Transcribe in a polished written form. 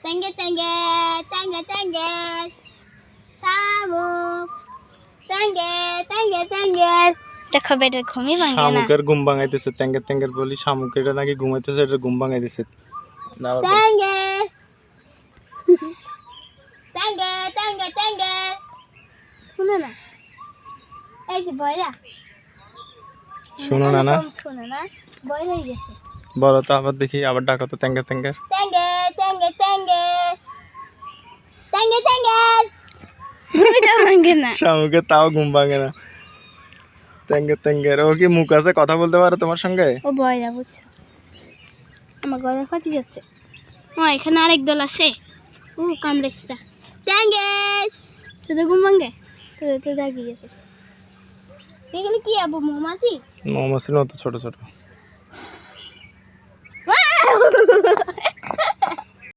ট্যাঙ্গে ট্যাঙ্গে ট্যাঙ্গে ট্যাঙ্গে শামুক ট্যাঙ্গে ট্যাঙ্গে ট্যাঙ্গে দেখো বেটা ঘুমই ভাঙে না শামুকের ঘুম ভাঙাইতেছে ট্যাঙ্গে বলি শামুকের নাকি ঘুমাইতেছে এটা ঘুম ভাঙাইতেছে ট্যাঙ্গে ট্যাঙ্গে ট্যাঙ্গে ট্যাঙ্গে শুনো না এই যে বয়রা শোনো না শোনো না বয়রা হয়ে গেছে বলো তো আবার দেখি আবার ডাকো তো ট্যাঙ্গে ট্যাঙ্গে ট্যাঙ্গে ট্যাঙ্গে ট্যাঙ্গে ট্যাঙ্গে এটা ভাঙে না শামুকের তাও ঘুম ভাঙে না ট্যাঙ্গে ও কি মুখ আছে কথা বলতে পারে তোমার সঙ্গে ও বয়রা বুঝছো আমার গলা ফাটি যাচ্ছে ও এখানে আরেক দল আছে ও কামড়েছটা ট্যাঙ্গে তোদের ঘুম ভাঙে তোদের তো জাগিয়ে গেছে এখানে কি আবু মৌমাছি মৌমাছি না তো ছোট ছোট